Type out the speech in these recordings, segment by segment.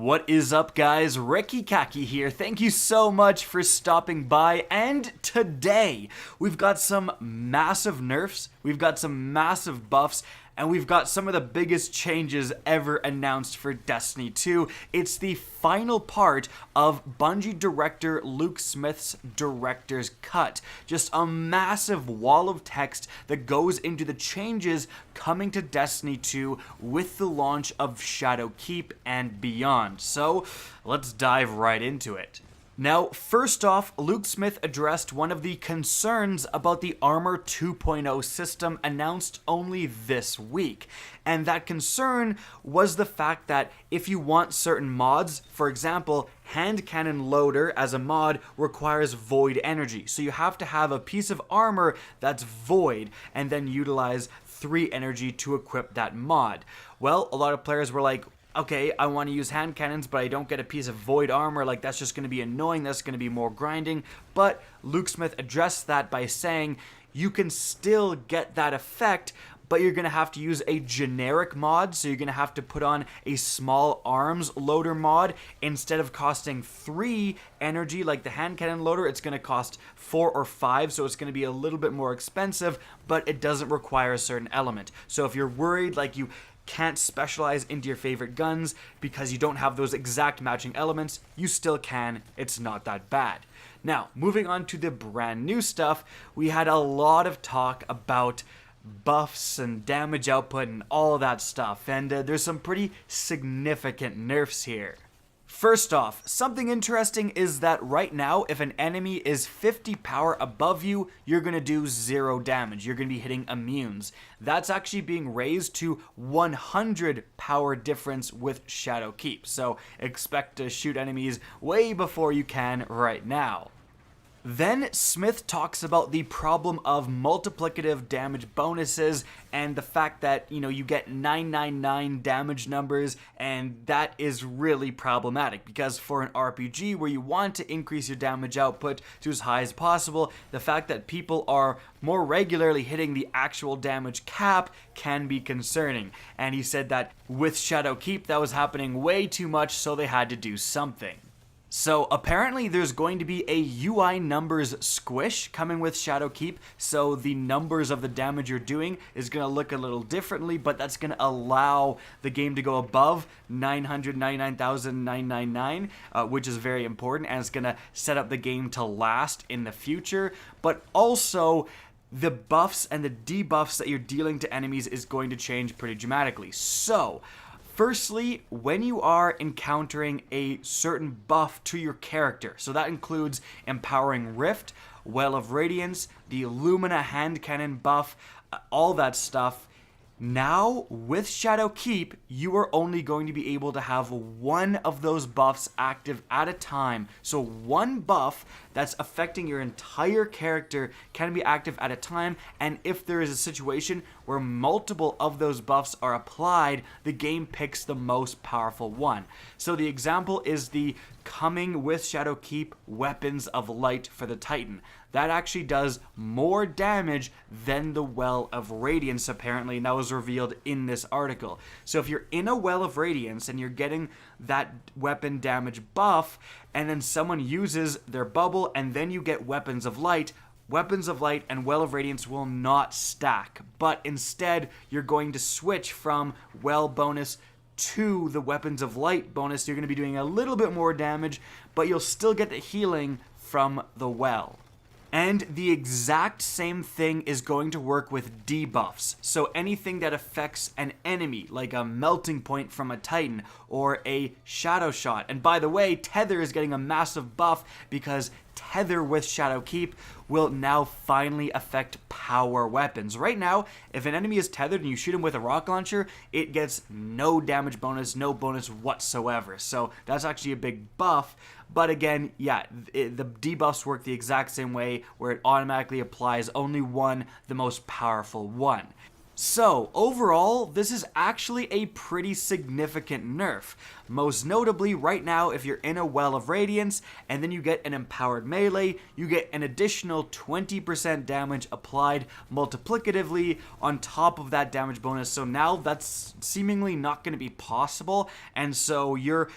What is up, guys? Ricky Kaki here. Thank you so much for stopping by. And today, we've got some massive nerfs, we've got some massive buffs, and we've got some of the biggest changes ever announced for Destiny 2. It's the final part of Bungie director Luke Smith's director's cut. Just a massive wall of text that goes into the changes coming to Destiny 2 with the launch of Shadowkeep and beyond. So let's dive right into it. Now, first off, Luke Smith addressed one of the concerns about the Armor 2.0 system announced only this week. And that concern was the fact that if you want certain mods, for example, Hand Cannon Loader as a mod requires void energy. So you have to have a piece of armor that's void and then utilize 3 energy to equip that mod. Well, a lot of players were like, okay, I want to use hand cannons, but I don't get a piece of void armor. Like, that's just going to be annoying. That's going to be more grinding. But Luke Smith addressed that by saying you can still get that effect, but you're going to have to use a generic mod. So you're going to have to put on a small arms loader mod. Instead of costing 3 energy like the hand cannon loader, it's going to cost 4 or 5. So it's going to be a little bit more expensive, but it doesn't require a certain element. So if you're worried, like you can't specialize into your favorite guns because you don't have those exact matching elements, you still can. It's not that bad. Now, moving on to the brand new stuff, we had a lot of talk about buffs and damage output and all of that stuff, and there's some pretty significant nerfs here. First off, something interesting is that right now, if an enemy is 50 power above you, you're going to do 0 damage. You're going to be hitting immunes. That's actually being raised to 100 power difference with Shadowkeep. So expect to shoot enemies way before you can right now. Then Smith talks about the problem of multiplicative damage bonuses and the fact that, you get 999 damage numbers, and that is really problematic because for an RPG where you want to increase your damage output to as high as possible, the fact that people are more regularly hitting the actual damage cap can be concerning. And he said that with Shadowkeep that was happening way too much, so they had to do something. So apparently there's going to be a UI numbers squish coming with Shadowkeep, so the numbers of the damage you're doing is going to look a little differently, but that's going to allow the game to go above 999,999, which is very important, and it's going to set up the game to last in the future, but also the buffs and the debuffs that you're dealing to enemies is going to change pretty dramatically. So firstly, when you are encountering a certain buff to your character, so that includes Empowering Rift, Well of Radiance, the Illumina hand cannon buff, all that stuff, now with Shadowkeep, you are only going to be able to have one of those buffs active at a time. So one buff that's affecting your entire character can be active at a time, and if there is a situation where multiple of those buffs are applied, the game picks the most powerful one. So the example is the coming with Shadowkeep Weapons of Light for the Titan. That actually does more damage than the Well of Radiance, apparently, and that was revealed in this article. So if you're in a Well of Radiance and you're getting that weapon damage buff, and then someone uses their bubble, and then you get Weapons of Light and Well of Radiance will not stack, but instead you're going to switch from Well bonus to the Weapons of Light bonus. You're going to be doing a little bit more damage, but you'll still get the healing from the Well. And the exact same thing is going to work with debuffs. So anything that affects an enemy, like a melting point from a Titan or a shadow shot. And by the way, Tether is getting a massive buff because Tether with Shadowkeep will now finally affect power weapons. Right now, if an enemy is tethered and you shoot him with a rocket launcher, it gets no damage bonus, no bonus whatsoever. So that's actually a big buff. But again, yeah, the debuffs work the exact same way, where it automatically applies only one, the most powerful one. So, overall, this is actually a pretty significant nerf. Most notably, right now, if you're in a Well of Radiance, and then you get an Empowered Melee, you get an additional 20% damage applied multiplicatively on top of that damage bonus. So now that's seemingly not going to be possible, and so you're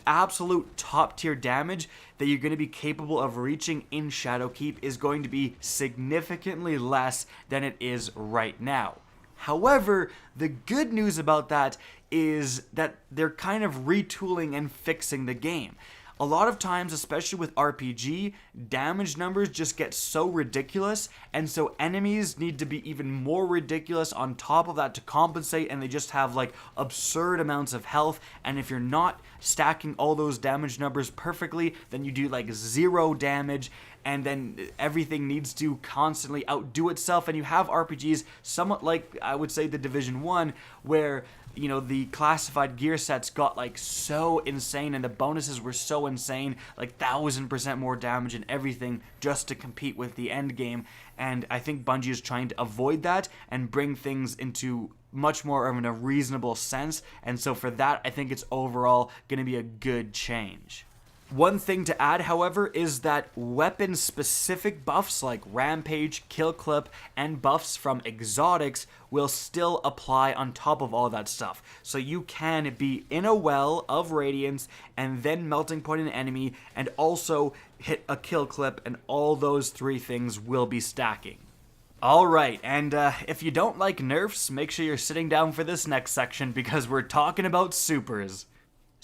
absolute top tier damage that you're going to be capable of reaching in Shadowkeep is going to be significantly less than it is right now. However, the good news about that is that they're kind of retooling and fixing the game. A lot of times, especially with RPG, damage numbers just get so ridiculous, and so enemies need to be even more ridiculous on top of that to compensate, and they just have like absurd amounts of health, and if you're not stacking all those damage numbers perfectly, then you do like 0 damage, and then everything needs to constantly outdo itself, and you have RPGs somewhat like, I would say, the Division 1, where you know, the classified gear sets got like so insane and the bonuses were so insane, like 1000% more damage and everything just to compete with the end game. And I think Bungie is trying to avoid that and bring things into much more of a reasonable sense. And so for that, I think it's overall going to be a good change. One thing to add, however, is that weapon-specific buffs like Rampage, Kill Clip, and buffs from exotics will still apply on top of all that stuff. So you can be in a well of Radiance and then melting point an enemy and also hit a Kill Clip, and all those 3 things will be stacking. Alright, and if you don't like nerfs, make sure you're sitting down for this next section because we're talking about supers.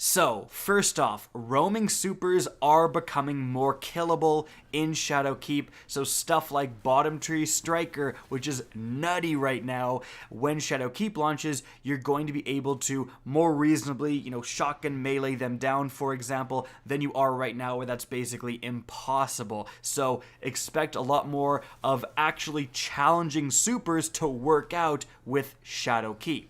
So, first off, roaming supers are becoming more killable in Shadowkeep, so stuff like Bottom Tree Striker, which is nutty right now, when Shadowkeep launches, you're going to be able to more reasonably, shotgun melee them down, for example, than you are right now, where that's basically impossible. So, expect a lot more of actually challenging supers to work out with Shadowkeep.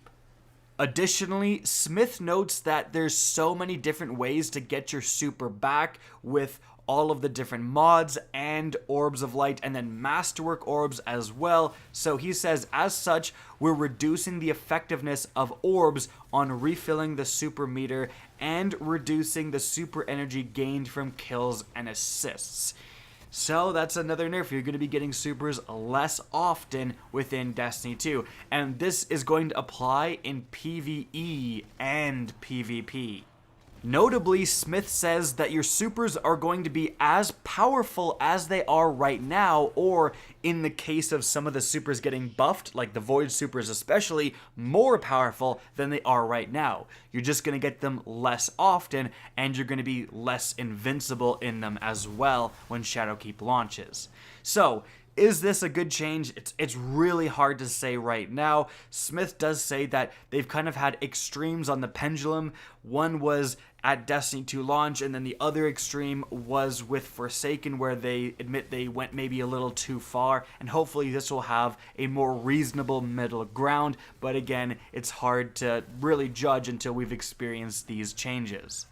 Additionally, Smith notes that there's so many different ways to get your super back with all of the different mods and orbs of light and then masterwork orbs as well. So he says, as such, we're reducing the effectiveness of orbs on refilling the super meter and reducing the super energy gained from kills and assists. So that's another nerf. You're going to be getting supers less often within Destiny 2. And this is going to apply in PvE and PvP. Notably, Smith says that your supers are going to be as powerful as they are right now, or in the case of some of the supers getting buffed, like the Void supers especially, more powerful than they are right now. You're just going to get them less often, and you're going to be less invincible in them as well when Shadowkeep launches. So, is this a good change? It's really hard to say right now. Smith does say that they've kind of had extremes on the pendulum. One was at Destiny 2 launch, and then the other extreme was with Forsaken, where they admit they went maybe a little too far, and hopefully this will have a more reasonable middle ground, but again, it's hard to really judge until we've experienced these changes.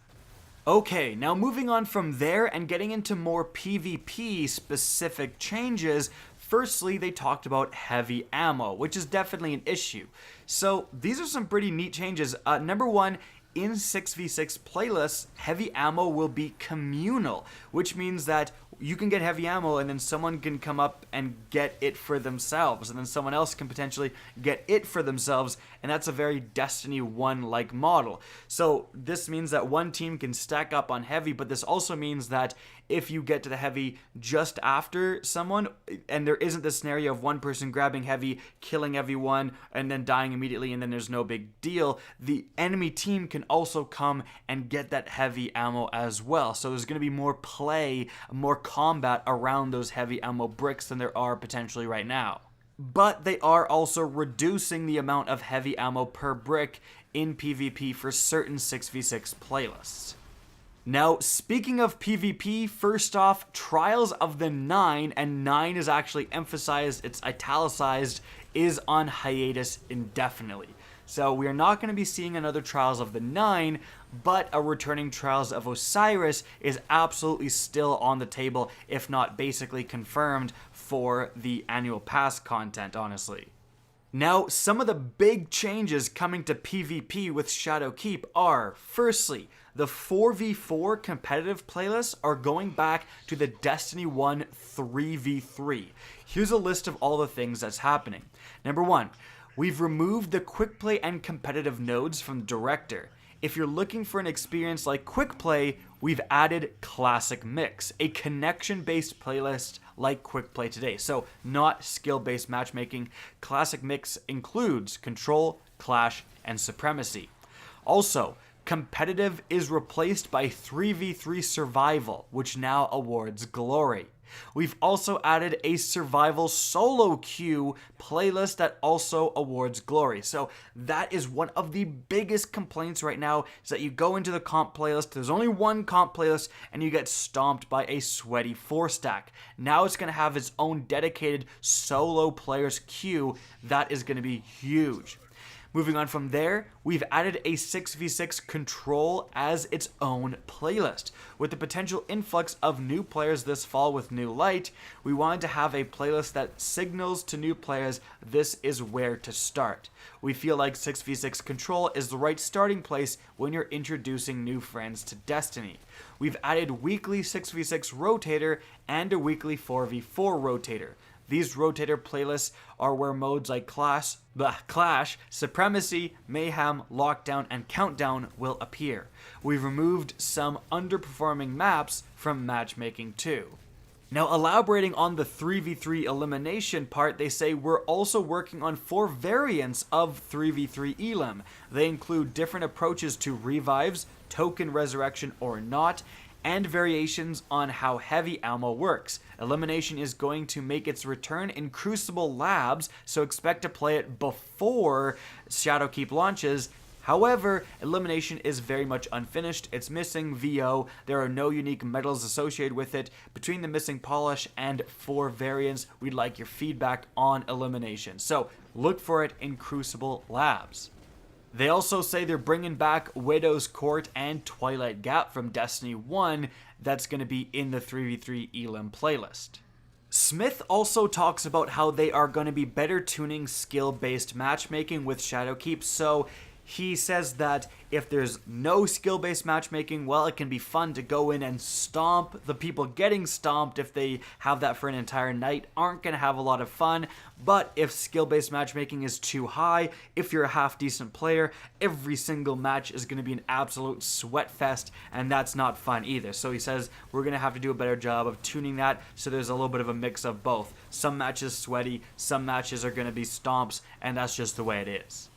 Okay, now moving on from there and getting into more PvP specific changes. Firstly, they talked about heavy ammo, which is definitely an issue. So these are some pretty neat changes. Number one, in 6v6 playlists, heavy ammo will be communal, which means that you can get heavy ammo and then someone can come up and get it for themselves, and then someone else can potentially get it for themselves, and that's a very Destiny 1-like model. So this means that one team can stack up on heavy, but this also means that if you get to the heavy just after someone, and there isn't the scenario of one person grabbing heavy, killing everyone, and then dying immediately, and then there's no big deal, the enemy team can also come and get that heavy ammo as well. So there's going to be more play, more combat around those heavy ammo bricks than there are potentially right now. But they are also reducing the amount of heavy ammo per brick in PvP for certain 6v6 playlists. Now, speaking of PvP, first off, Trials of the 9, and 9 is actually emphasized, it's italicized, is on hiatus indefinitely. So we are not going to be seeing another Trials of the 9, but a returning Trials of Osiris is absolutely still on the table, if not basically confirmed for the annual pass content, honestly. Now, some of the big changes coming to PvP with Shadowkeep are, firstly, the 4v4 competitive playlists are going back to the Destiny 1 3v3. Here's a list of all the things that's happening. Number 1, we've removed the quick play and competitive nodes from the director. if you're looking for an experience like Quick Play, we've added Classic Mix, a connection-based playlist like Quick Play today. So not skill-based matchmaking. Classic Mix includes Control, Clash, and Supremacy. Also, Competitive is replaced by 3v3 Survival, which now awards Glory. We've also added a Survival Solo Queue playlist that also awards Glory. So that is one of the biggest complaints right now, is that you go into the comp playlist, there's only one comp playlist, and you get stomped by a sweaty 4-stack. Now it's going to have its own dedicated solo players queue. That is going to be huge. Moving on from there, we've added a 6v6 Control as its own playlist. With the potential influx of new players this fall with New Light, we wanted to have a playlist that signals to new players this is where to start. We feel like 6v6 Control is the right starting place when you're introducing new friends to Destiny. We've added weekly 6v6 Rotator and a weekly 4v4 Rotator. These rotator playlists are where modes like Clash, Supremacy, Mayhem, Lockdown, and Countdown will appear. We've removed some underperforming maps from matchmaking too. Now, elaborating on the 3v3 elimination part, they say we're also working on 4 variants of 3v3 Elim. They include different approaches to revives, token resurrection or not, and variations on how heavy ammo works. Elimination is going to make its return in Crucible Labs, so expect to play it before Shadowkeep launches. However, Elimination is very much unfinished. It's missing VO. There are no unique medals associated with it. Between the missing polish and 4 variants, we'd like your feedback on Elimination. So look for it in Crucible Labs. They also say they're bringing back Widow's Court and Twilight Gap from Destiny 1. That's going to be in the 3v3 Elim playlist. Smith also talks about how they are going to be better tuning skill-based matchmaking with Shadowkeep. So he says that if there's no skill-based matchmaking, well, it can be fun to go in and stomp. The people getting stomped, if they have that for an entire night, aren't going to have a lot of fun. But if skill-based matchmaking is too high, if you're a half-decent player, every single match is going to be an absolute sweat fest, and that's not fun either. So he says we're going to have to do a better job of tuning that, so there's a little bit of a mix of both. Some matches sweaty, some matches are going to be stomps, and that's just the way it is.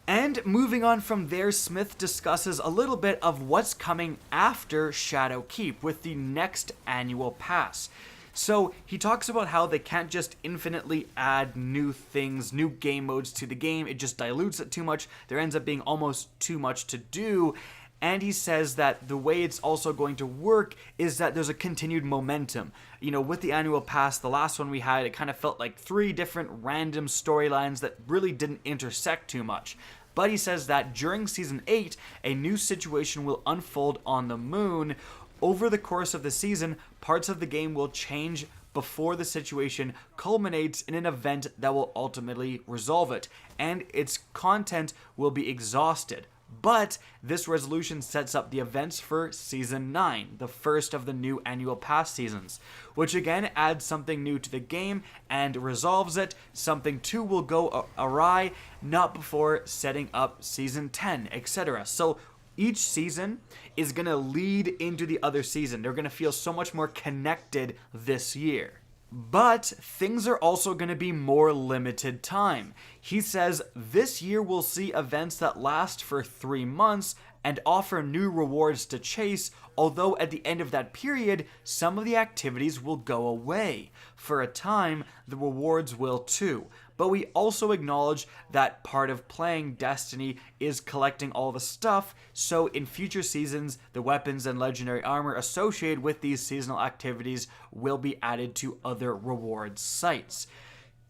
And moving on from there, Smith discusses a little bit of what's coming after Shadowkeep with the next annual pass. So he talks about how they can't just infinitely add new things, new game modes to the game. It just dilutes it too much. There ends up being almost too much to do. And he says that the way it's also going to work is that there's a continued momentum. You know, with the annual pass, the last one we had, it kind of felt like 3 different random storylines that really didn't intersect too much. But he says that during Season 8, a new situation will unfold on the moon. Over the course of the season, parts of the game will change before the situation culminates in an event that will ultimately resolve it, and its content will be exhausted. But this resolution sets up the events for Season 9, the first of the new annual pass seasons, which again adds something new to the game and resolves it. Something too will go awry, not before setting up Season 10, etc. So each season is going to lead into the other season. They're going to feel so much more connected this year. But things are also going to be more limited time. He says this year we'll see events that last for 3 months and offer new rewards to chase, although at the end of that period, some of the activities will go away. For a time, the rewards will too. But we also acknowledge that part of playing Destiny is collecting all the stuff, so in future seasons, the weapons and legendary armor associated with these seasonal activities will be added to other reward sites.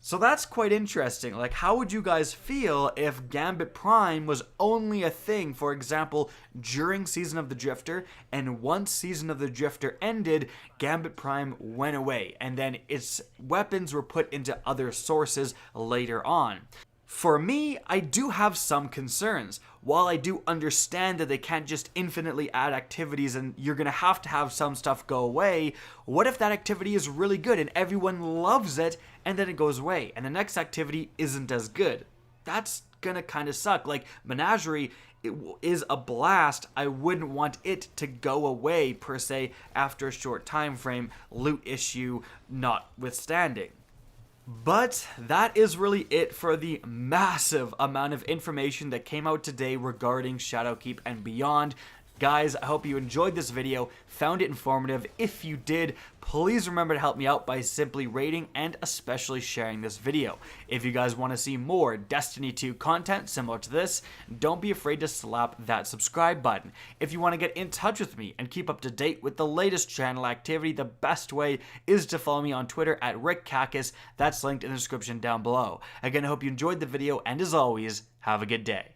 So that's quite interesting. Like, how would you guys feel if Gambit Prime was only a thing, for example, during Season of the Drifter, and once Season of the Drifter ended, Gambit Prime went away, and then its weapons were put into other sources later on? For me, I do have some concerns. While I do understand that they can't just infinitely add activities and you're going to have some stuff go away, what if that activity is really good and everyone loves it and then it goes away and the next activity isn't as good? That's gonna kind of suck. Like, Menagerie is a blast. I wouldn't want it to go away, per se, after a short time frame, loot issue notwithstanding. But that is really it for the massive amount of information that came out today regarding Shadowkeep and beyond. Guys, I hope you enjoyed this video, found it informative. If you did, please remember to help me out by simply rating and especially sharing this video. If you guys want to see more Destiny 2 content similar to this, don't be afraid to slap that subscribe button. If you want to get in touch with me and keep up to date with the latest channel activity, the best way is to follow me on Twitter at @RickKackis. That's linked in the description down below. Again, I hope you enjoyed the video, and as always, have a good day.